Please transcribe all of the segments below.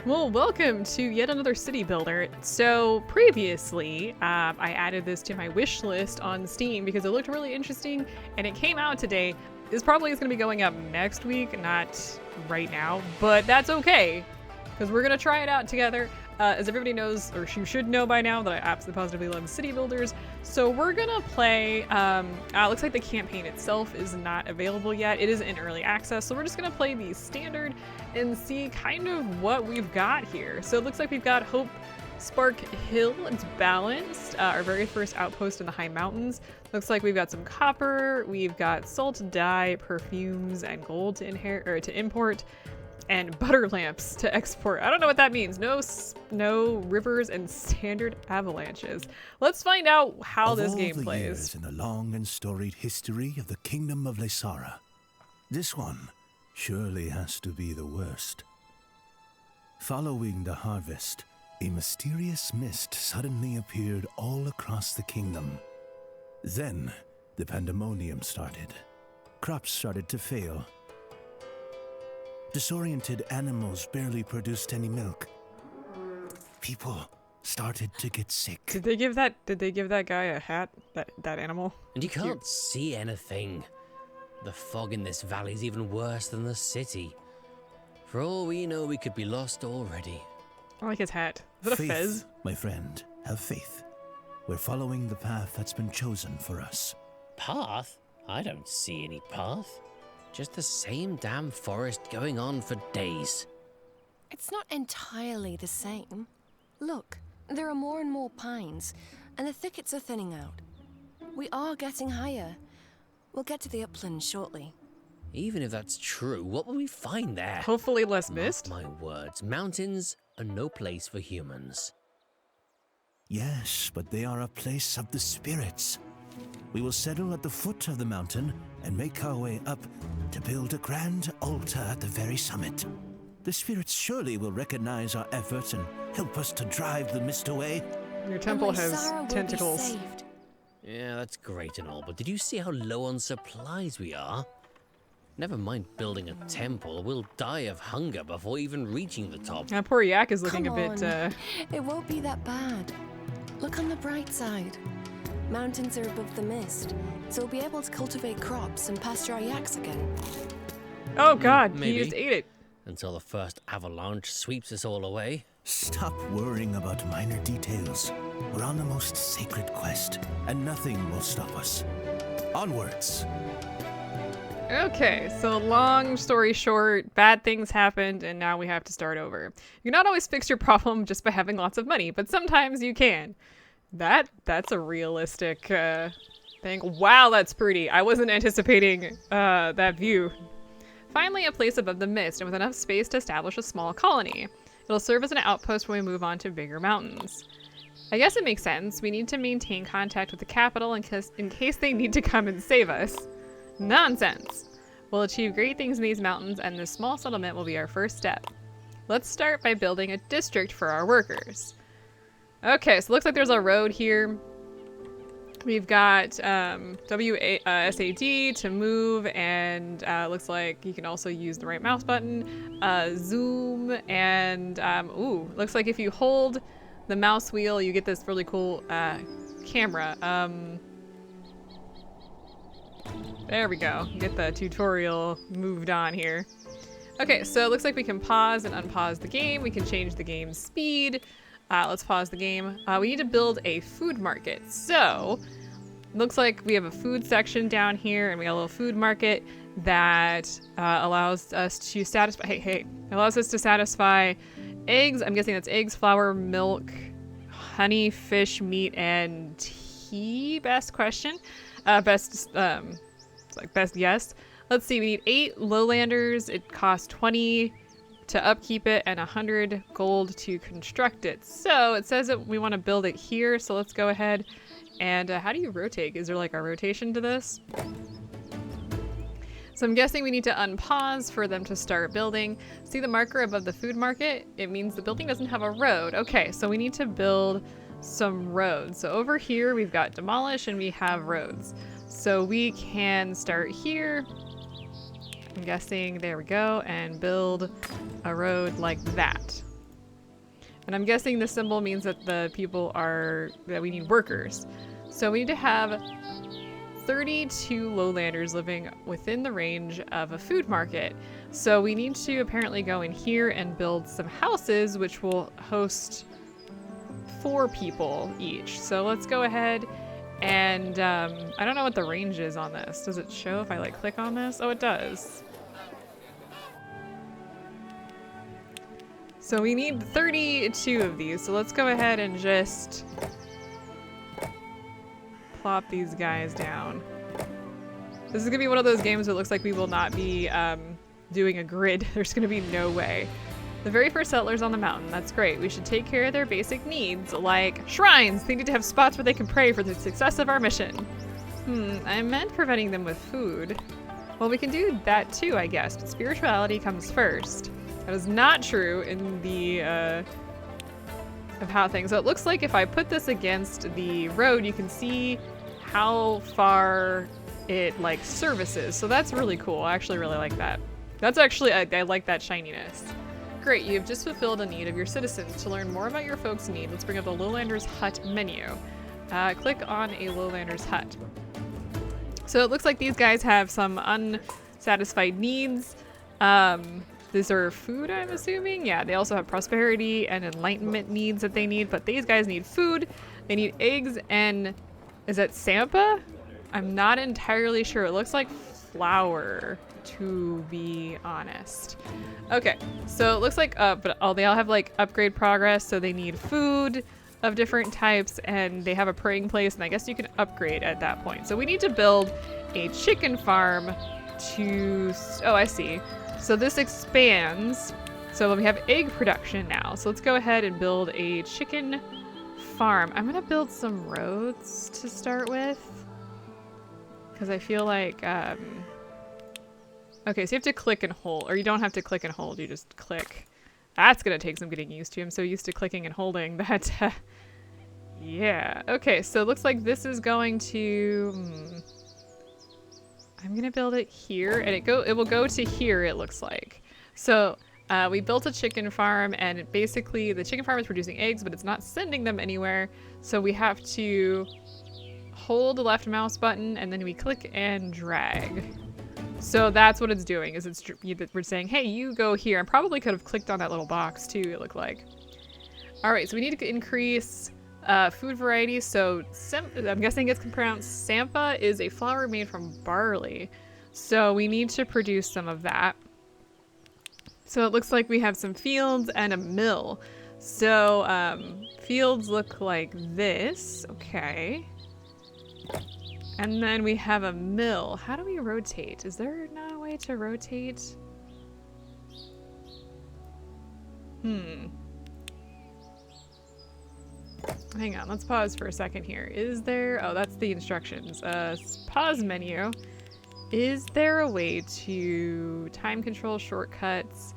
Well, welcome to yet another city builder. So previously, I added this to my wish list on Steam because it looked really interesting and it came out today. This probably is going to be going up next week, not right now, but that's okay because we're going to try it out together. As everybody knows, or you should know by now, that I absolutely positively love city builders. So we're gonna play, looks like the campaign itself is not available yet. It is in early access, so we're just gonna play the standard and see kind of what we've got here. So it looks like we've got Hope Spark Hill, it's balanced, our very first outpost in the high mountains. Looks like we've got some copper, we've got salt, dye, perfumes, and gold to import. And butter lamps to export. I don't know what that means. No rivers and standard avalanches. Let's find out how this game plays. Years in the long and storied history of the kingdom of Laysara, this one surely has to be the worst. Following the harvest, a mysterious mist suddenly appeared all across the kingdom. Then, the pandemonium started. Crops started to fail. Disoriented animals barely produced any milk. People started to get sick. Did they give that guy a hat? That animal? And you can't see anything. The fog in this valley is even worse than the city. For all we know, we could be lost already. I like his hat. Is that a fez? My friend, have faith. We're following the path that's been chosen for us. Path? I don't see any path. Just the same damn forest going on for days. It's not entirely the same. Look, there are more and more pines, and the thickets are thinning out. We are getting higher. We'll get to the uplands shortly. Even if that's true, what will we find there? Hopefully less mist. Mark my words, mountains are no place for humans. Yes, but they are a place of the spirits. We will settle at the foot of the mountain and make our way up to build a grand altar at the very summit. The spirits surely will recognize our efforts and help us to drive the mist away. Your temple has tentacles. Yeah, that's great and all, but did you see how low on supplies we are? Never mind building a temple, we'll die of hunger before even reaching the top. That poor yak is looking Come a bit, on. It won't be that bad. Look on the bright side. Mountains are above the mist, so we'll be able to cultivate crops and pasture our yaks again. Oh god, Maybe. he just ate it. Until the first avalanche sweeps us all away. Stop worrying about minor details. We're on the most sacred quest, and nothing will stop us. Onwards. Okay, so long story short, bad things happened and now we have to start over. You can not always fix your problem just by having lots of money, but sometimes you can. That's a realistic thing. Wow, that's pretty. I wasn't anticipating that view. Finally, a place above the mist and with enough space to establish a small colony. It'll serve as an outpost when we move on to bigger mountains. I guess it makes sense. We need to maintain contact with the capital in case they need to come and save us. Nonsense! We'll achieve great things in these mountains and this small settlement will be our first step. Let's start by building a district for our workers. Okay, so it looks like there's a road here. We've got SAD to move, and looks like you can also use the right mouse button, zoom, and ooh, looks like if you hold the mouse wheel, you get this really cool camera. There we go. Get the tutorial moved on here. Okay, so it looks like we can pause and unpause the game. We can change the game's speed. Let's pause the game. We need to build a food market. So, looks like we have a food section down here, and we got a little food market that allows us to satisfy. Allows us to satisfy eggs. I'm guessing that's eggs, flour, milk, honey, fish, meat, and tea. Best question. Best yes. Let's see. We need 8 lowlanders. It costs 20 to upkeep it and 100 gold to construct it. So it says that we want to build it here. So let's go ahead and how do you rotate? Is there like a rotation to this? So I'm guessing we need to unpause for them to start building. See the marker above the food market? It means the building doesn't have a road. Okay, so we need to build some roads. So over here we've got demolish and we have roads. So we can start here. I'm guessing, there we go, and build a road like that. And I'm guessing the symbol means that that we need workers. So we need to have 32 lowlanders living within the range of a food market. So we need to apparently go in here and build some houses, which will host 4 people each. So let's go ahead and I don't know what the range is on this. Does it show if I like click on this? Oh, it does. So we need 32 of these. So let's go ahead and just plop these guys down. This is gonna be one of those games where it looks like we will not be doing a grid. There's gonna be no way. The very first settlers on the mountain. That's great. We should take care of their basic needs, like shrines. They need to have spots where they can pray for the success of our mission. I meant preventing them with food. Well, we can do that too, I guess, but spirituality comes first. That is not true in the, of how things. So it looks like if I put this against the road, you can see how far it, like, services. So that's really cool. I actually really like that. That's actually, I like that shininess. Great, you have just fulfilled a need of your citizens. To learn more about your folks' need, let's bring up the Lowlanders Hut menu. Click on a Lowlanders Hut. So it looks like these guys have some unsatisfied needs. These are food, I'm assuming? Yeah, they also have prosperity and enlightenment needs that they need, but these guys need food, they need eggs, and is that Sampa? I'm not entirely sure. It looks like flour, to be honest. Okay, so it looks like, they all have like upgrade progress, so they need food of different types, and they have a praying place, and I guess you can upgrade at that point. So we need to build a chicken farm to, oh, I see. So this expands, so we have egg production now. So let's go ahead and build a chicken farm. I'm gonna build some roads to start with, because I feel like, okay, so you have to click and hold, or you don't have to click and hold, you just click. That's gonna take some getting used to. I'm so used to clicking and holding that, yeah. Okay, so it looks like this is going to, I'm gonna build it here, and it will go to here, it looks like. So we built a chicken farm, and basically the chicken farm is producing eggs, but it's not sending them anywhere. So we have to hold the left mouse button, and then we click and drag. So that's what it's doing, is we're saying, hey, you go here. I probably could have clicked on that little box too, it looked like. All right, so we need to increase food variety. So I'm guessing it's pronounced Sampa, is a flour made from barley. So we need to produce some of that. So it looks like we have some fields and a mill. So fields look like this. Okay. And then we have a mill. How do we rotate? Is there not a way to rotate? Hang on, let's pause for a second here. Is there, oh, that's the instructions. Pause menu. Is there a way to time control shortcuts?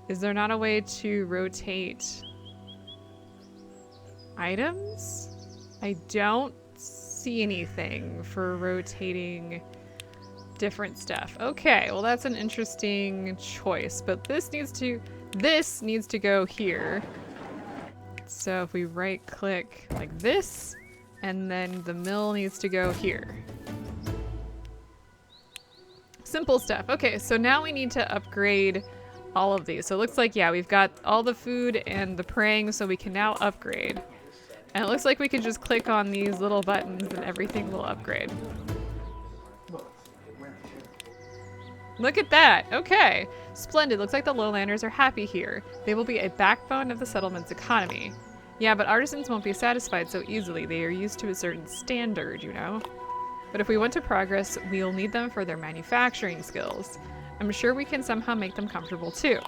Is there not a way to rotate items? I don't see anything for rotating different stuff. Okay, well that's an interesting choice, but this needs to go here. So if we right click like this, and then the mill needs to go here. Simple stuff. Okay, so now we need to upgrade all of these. So it looks like, yeah, we've got all the food and the praying, so we can now upgrade. And it looks like we can just click on these little buttons and everything will upgrade. Look at that. Okay. Splendid. Looks like the lowlanders are happy here. They will be a backbone of the settlement's economy. Yeah, but artisans won't be satisfied so easily. They are used to a certain standard, you know? But if we want to progress, we'll need them for their manufacturing skills. I'm sure we can somehow make them comfortable too.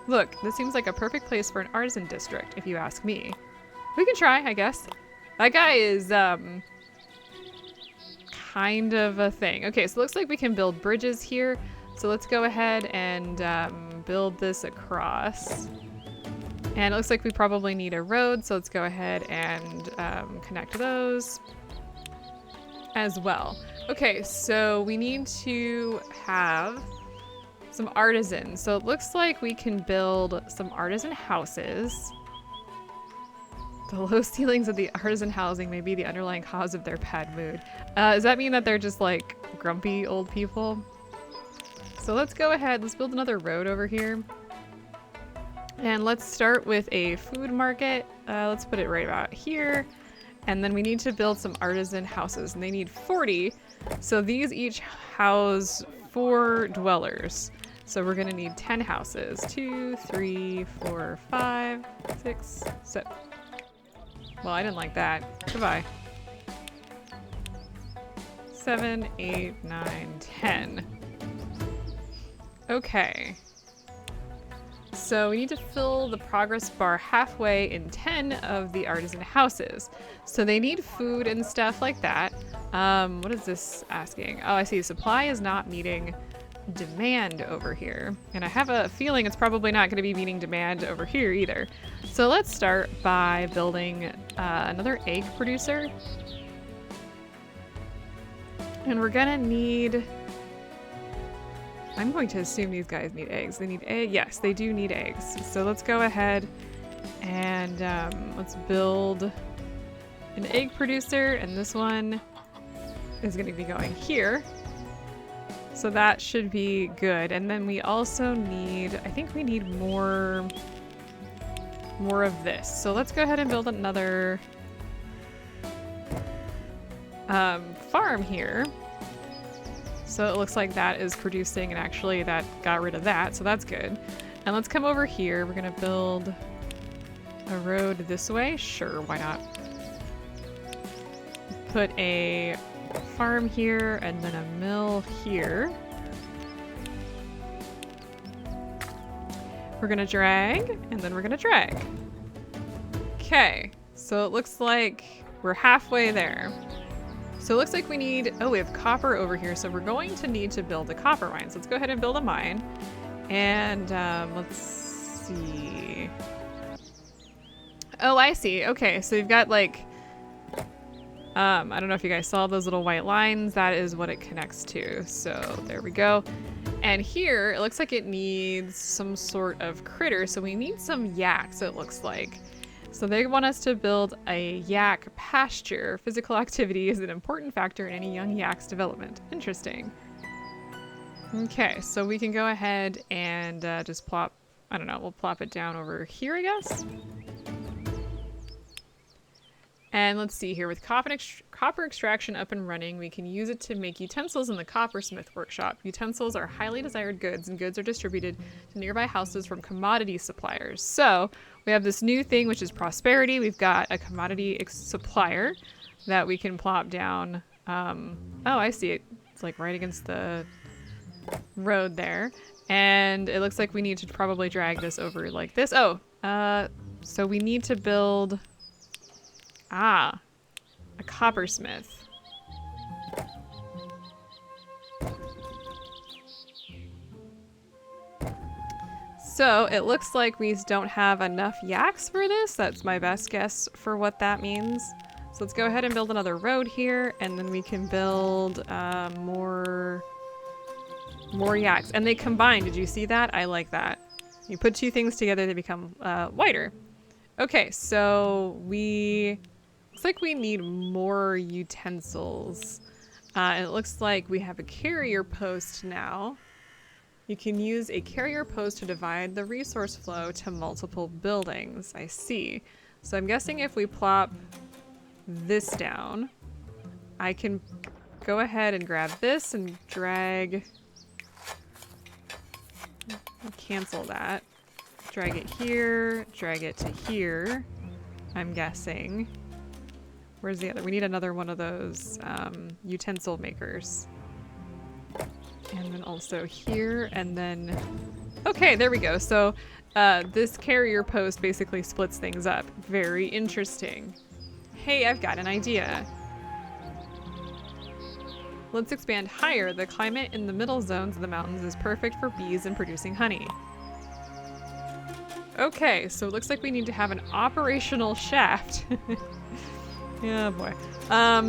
Look, this seems like a perfect place for an artisan district, if you ask me. We can try, I guess. That guy is, kind of a thing. Okay, so it looks like we can build bridges here. So let's go ahead and build this across. And it looks like we probably need a road, so let's go ahead and connect those as well. Okay, so we need to have some artisans. So it looks like we can build some artisan houses. The low ceilings of the artisan housing may be the underlying cause of their bad mood. Does that mean that they're just like grumpy old people? So let's go ahead, let's build another road over here. And let's start with a food market. Let's put it right about here. And then we need to build some artisan houses, and they need 40. So these each house 4 dwellers. So we're gonna need 10 houses. 2, 3, 4, 5, 6, 7. Well, I didn't like that. Goodbye. 7, 8, 9, 10. Okay. So we need to fill the progress bar halfway in 10 of the artisan houses. So they need food and stuff like that. What is this asking? Oh, I see. Supply is not meeting demand over here. And I have a feeling it's probably not going to be meeting demand over here either. So let's start by building another egg producer. And we're going to need... I'm going to assume these guys need eggs. They need eggs. Yes, they do need eggs. So let's go ahead and let's build an egg producer. And this one is going to be going here. So that should be good. And then we also need, I think we need more of this. So let's go ahead and build another farm here. So it looks like that is producing, and actually that got rid of that, so that's good. And let's come over here. We're gonna build a road this way. Sure, why not? Put a farm here and then a mill here. We're gonna drag, and then we're gonna drag. Okay, so it looks like we're halfway there. So it looks like we need, oh, we have copper over here. So we're going to need to build a copper mine. So let's go ahead and build a mine. And let's see. Oh, I see. Okay, so you've got like, I don't know if you guys saw those little white lines. That is what it connects to. So there we go. And here, it looks like it needs some sort of critter. So we need some yaks, it looks like. So they want us to build a yak pasture. Physical activity is an important factor in any young yak's development. Interesting. Okay, so we can go ahead and just plop, I don't know, we'll plop it down over here, I guess. And let's see here, with copper extraction up and running, we can use it to make utensils in the coppersmith workshop. Utensils are highly desired goods, and goods are distributed to nearby houses from commodity suppliers. So we have this new thing, which is prosperity. We've got a commodity supplier that we can plop down. Oh, I see it. It's like right against the road there. And it looks like we need to probably drag this over like this. Oh, so we need to build... a coppersmith. So it looks like we don't have enough yaks for this. That's my best guess for what that means. So let's go ahead and build another road here, and then we can build more yaks. And they combine. Did you see that? I like that. You put two things together, they become whiter. Okay, so looks like we need more utensils. And it looks like we have a carrier post now. You can use a carrier post to divide the resource flow to multiple buildings. I see. So I'm guessing if we plop this down, I can go ahead and grab this and drag, cancel that. Drag it here, drag it to here, I'm guessing. Where's the other? We need another one of those utensil makers. And then also here, and then... Okay, there we go. So this carrier post basically splits things up. Very interesting. Hey, I've got an idea. Let's expand higher. The climate in the middle zones of the mountains is perfect for bees and producing honey. Okay, so it looks like we need to have an operational shaft. Yeah, boy.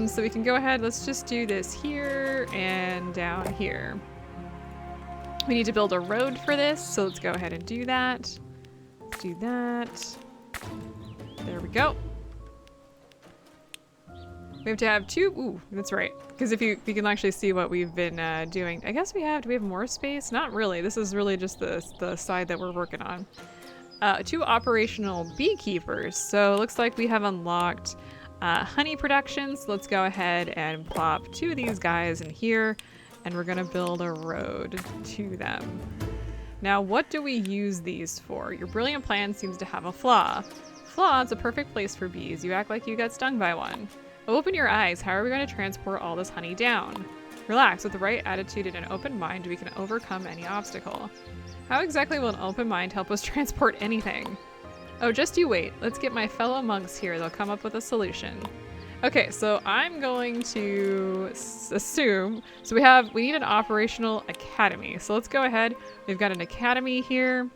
So we can go ahead, let's just do this here and down here. We need to build a road for this, so let's go ahead and do that. Let's do that. There we go. We have to have 2. Ooh, that's right. Because if you can actually see what we've been doing. I guess we have. Do we have more space? Not really. This is really just the side that we're working on. 2 operational beekeepers. So it looks like we have unlocked honey production. So let's go ahead and plop 2 of these guys in here. And we're going to build a road to them. Now, what do we use these for? Your brilliant plan seems to have a flaw. Flaw is a perfect place for bees. You act like you got stung by one. Open your eyes. How are we going to transport all this honey down? Relax. With the right attitude and an open mind, we can overcome any obstacle. How exactly will an open mind help us transport anything? Oh, just you wait. Let's get my fellow monks here. They'll come up with a solution. Okay, so I'm going to assume, so we need an operational academy. So let's go ahead. We've got an academy here.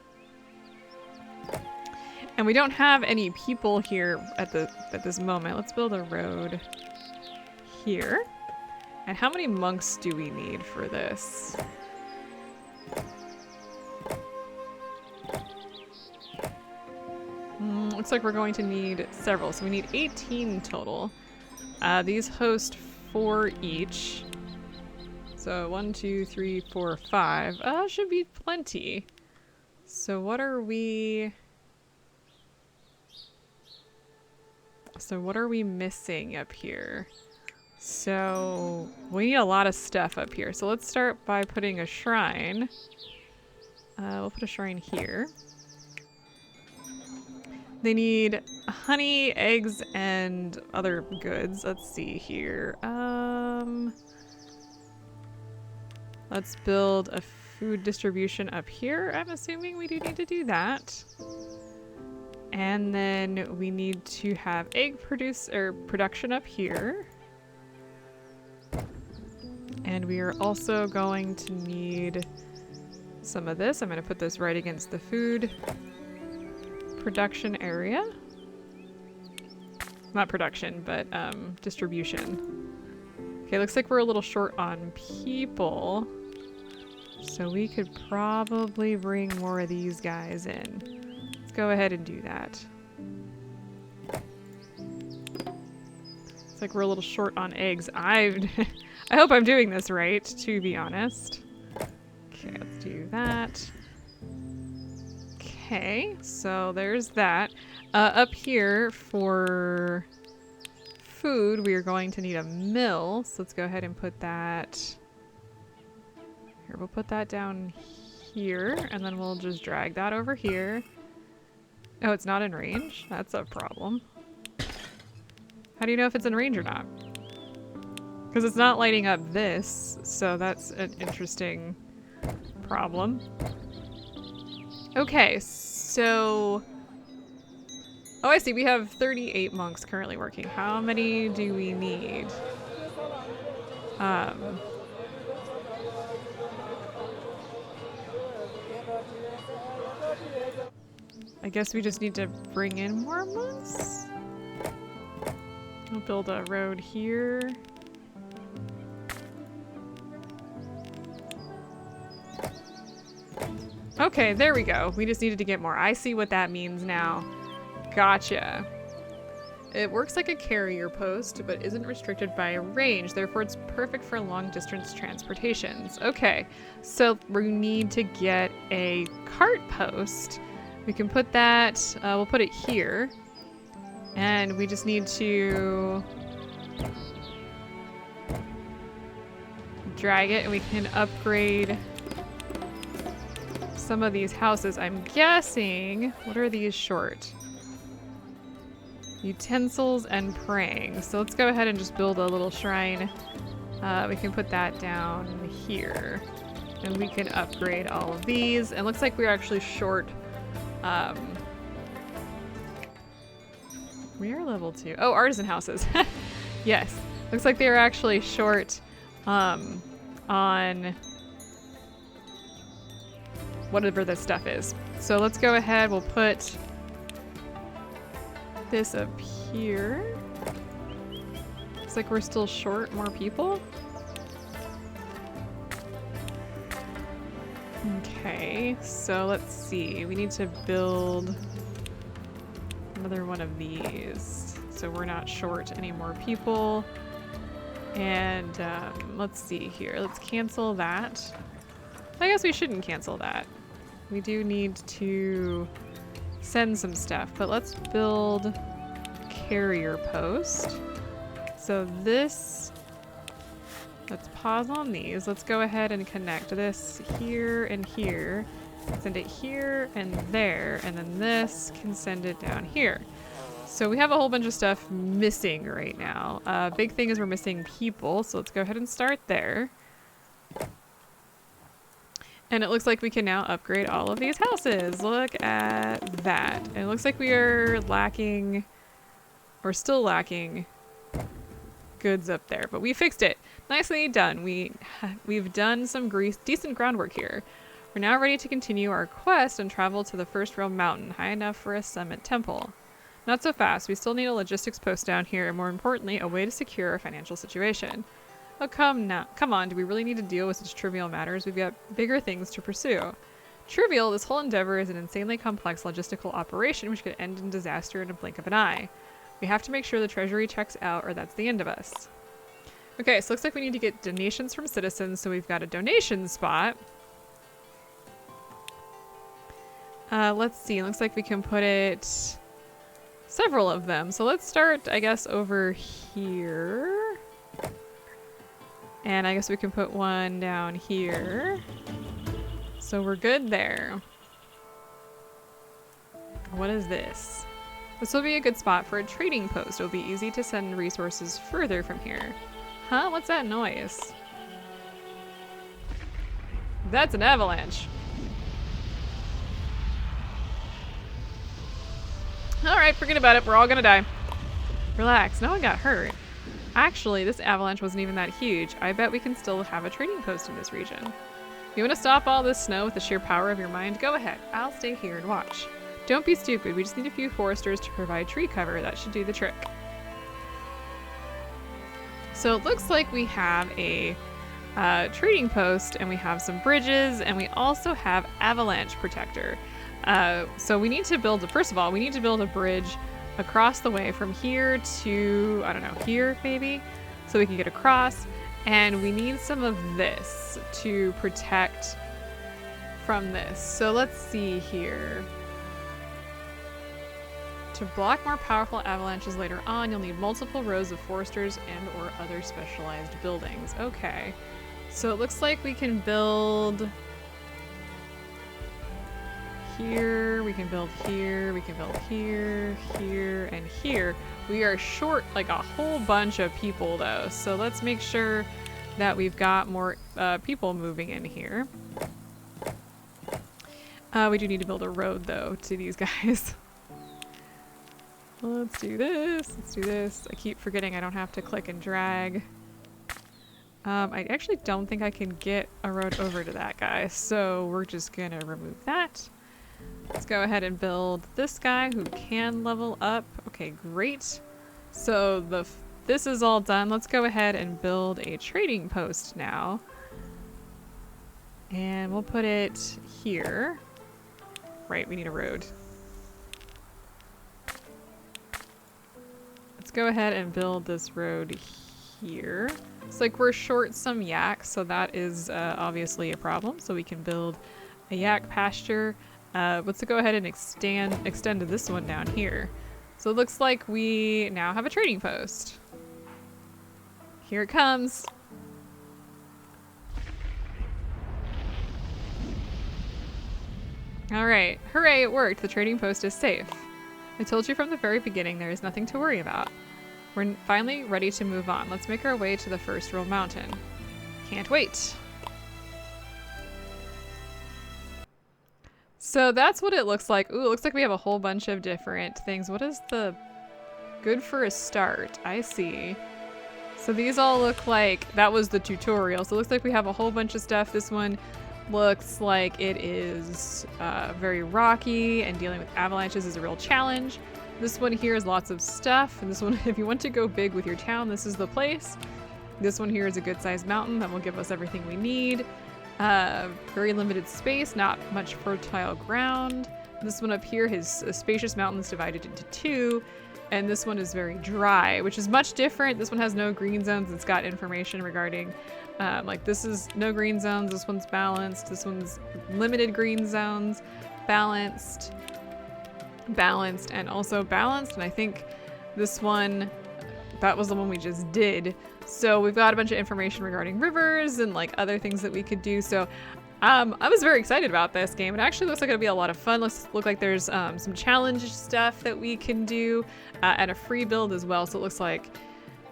And we don't have any people here at this moment. Let's build a road here. And how many monks do we need for this? Looks like we're going to need several. So we need 18 total. These host 4 each. So 1, 2, 3, 4, 5. Should be plenty. So what are we... So what are we missing up here? So we need a lot of stuff up here. So let's start by putting a shrine. We'll put a shrine here. They need honey, eggs, and other goods. Let's see here. Let's build a food distribution up here. I'm assuming we do need to do that. And then we need to have egg production up here. And we are also going to need some of this. I'm going to put this right against the food production area. Not production, but distribution. Okay, looks like we're a little short on people. So we could probably bring more of these guys in. Let's go ahead and do that. It's like we're a little short on eggs. I hope I'm doing this right, to be honest. Okay, let's do that. Okay, so there's that. Up here for food, we are going to need a mill. So let's go ahead and put that... Here, we'll put that down here, and then we'll just drag that over here. Oh, it's not in range? That's a problem. How do you know if it's in range or not? Because it's not lighting up this, so that's an interesting problem. Okay, so... Oh, I see. We have 38 monks currently working. How many do we need? I guess we just need to bring in more monks? We'll build a road here. Okay, there we go. We just needed to get more. I see what that means now. Gotcha. It works like a carrier post, but isn't restricted by range. Therefore, it's perfect for long-distance transportations. Okay, so we need to get a cart post. We can put that, we'll put it here. And we just need to drag it, and we can upgrade some of these houses. I'm guessing, what are these short? Utensils and praying. So let's go ahead and just build a little shrine. We can put that down here. And we can upgrade all of these. And it looks like we're actually short. We are level 2. Oh, artisan houses. Yes. Looks like they are actually short on whatever this stuff is. So let's go ahead. We'll put this up here. Looks like we're still short more people. Okay, so let's see. We need to build another one of these so we're not short any more people. And let's see here. Let's cancel that. I guess we shouldn't cancel that. We do need to send some stuff, but let's build carrier post. So this, let's pause on these. Let's go ahead and connect this here and here. Send it here and there, and then this can send it down here. So we have a whole bunch of stuff missing right now. Big thing is we're missing people, so let's go ahead and start there. And it looks like we can now upgrade all of these houses. Look at that. And it looks like we are lacking, or still lacking, goods up there, but we fixed it. Nicely done. We've done some decent groundwork here. We're now ready to continue our quest and travel to the first real mountain, high enough for a summit temple. Not so fast. We still need a logistics post down here, and more importantly, a way to secure our financial situation. Oh, come on, do we really need to deal with such trivial matters? We've got bigger things to pursue. Trivial, this whole endeavor is an insanely complex logistical operation which could end in disaster in a blink of an eye. We have to make sure the treasury checks out, or that's the end of us. Okay, so looks like we need to get donations from citizens, so we've got a donation spot. Let's see, looks like we can put it... several of them. So let's start, I guess, over here. And I guess we can put one down here. So we're good there. What is this? This will be a good spot for a trading post. It'll be easy to send resources further from here. Huh? What's that noise? That's an avalanche. Alright, forget about it. We're all gonna die. Relax, no one got hurt. Actually, this avalanche wasn't even that huge. I bet we can still have a trading post in this region. You want to stop all this snow with the sheer power of your mind? Go ahead. I'll stay here and watch. Don't be stupid. We just need a few foresters to provide tree cover. That should do the trick. So it looks like we have a trading post, and we have some bridges, and we also have avalanche protector. So we need to build, first of all, we need to build a bridge across the way from here to, I don't know, here maybe, so we can get across. And we need some of this to protect from this. So let's see here. To block more powerful avalanches later on, you'll need multiple rows of foresters and or other specialized buildings. Okay, so it looks like we can build here, we can build here, we can build here, here, and here. We are short like a whole bunch of people though, so let's make sure that we've got more people moving in here. We do need to build a road though to these guys. Let's do this, let's do this. I keep forgetting I don't have to click and drag. I actually don't think I can get a road over to that guy, so we're just gonna remove that. Let's go ahead and build this guy who can level up. Okay, great. So this is all done. Let's go ahead and build a trading post now. And we'll put it here. Right, we need a road. Let's go ahead and build this road here. It's like we're short some yaks, so that is obviously a problem. So we can build a yak pasture. Let's go ahead and extend this one down here. So it looks like we now have a trading post. Here it comes. Alright, hooray, it worked. The trading post is safe. I told you from the very beginning there is nothing to worry about. We're finally ready to move on. Let's make our way to the first real mountain. Can't wait. So that's what it looks like. Ooh, it looks like we have a whole bunch of different things. What is the good for a start? I see. So these all look like, that was the tutorial. So it looks like we have a whole bunch of stuff. This one looks like it is very rocky, and dealing with avalanches is a real challenge. This one here is lots of stuff. And this one, if you want to go big with your town, this is the place. This one here is a good sized mountain that will give us everything we need. Very limited space, not much fertile ground. This one up here has spacious mountains divided into two. And this one is very dry, which is much different. This one has no green zones. It's got information regarding, like this is no green zones. This one's balanced. This one's limited green zones, balanced, and also balanced. And I think this one, that was the one we just did. So we've got a bunch of information regarding rivers and like other things that we could do. So I was very excited about this game. It actually looks like it'll be a lot of fun. Look like there's some challenge stuff that we can do and a free build as well. So it looks like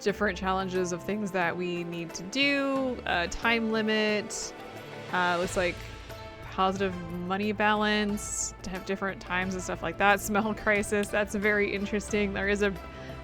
different challenges of things that we need to do, time limit, looks like positive money balance to have different times and stuff like that. Smell crisis, that's very interesting. There is a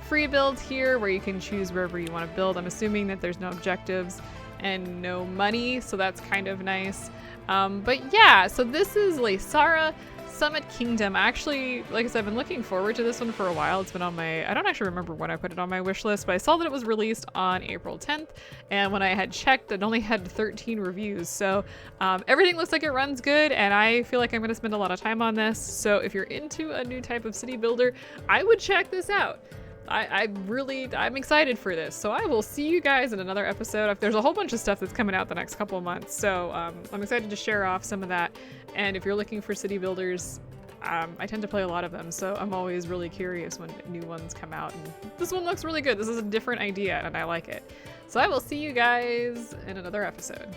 free build here where you can choose wherever you want to build. I'm assuming that there's no objectives and no money, so that's kind of nice. But yeah, so this is Laysara Summit Kingdom. Actually, like I said, I've been looking forward to this one for a while. It's been on my, I don't actually remember when I put it on my wish list, but I saw that it was released on April 10th. And when I had checked, it only had 13 reviews. So everything looks like it runs good. And I feel like I'm going to spend a lot of time on this. So if you're into a new type of city builder, I would check this out. I'm excited for this. So I will see you guys in another episode. There's a whole bunch of stuff that's coming out the next couple of months. So I'm excited to share off some of that. And if you're looking for city builders, I tend to play a lot of them. So I'm always really curious when new ones come out. And this one looks really good. This is a different idea and I like it. So I will see you guys in another episode.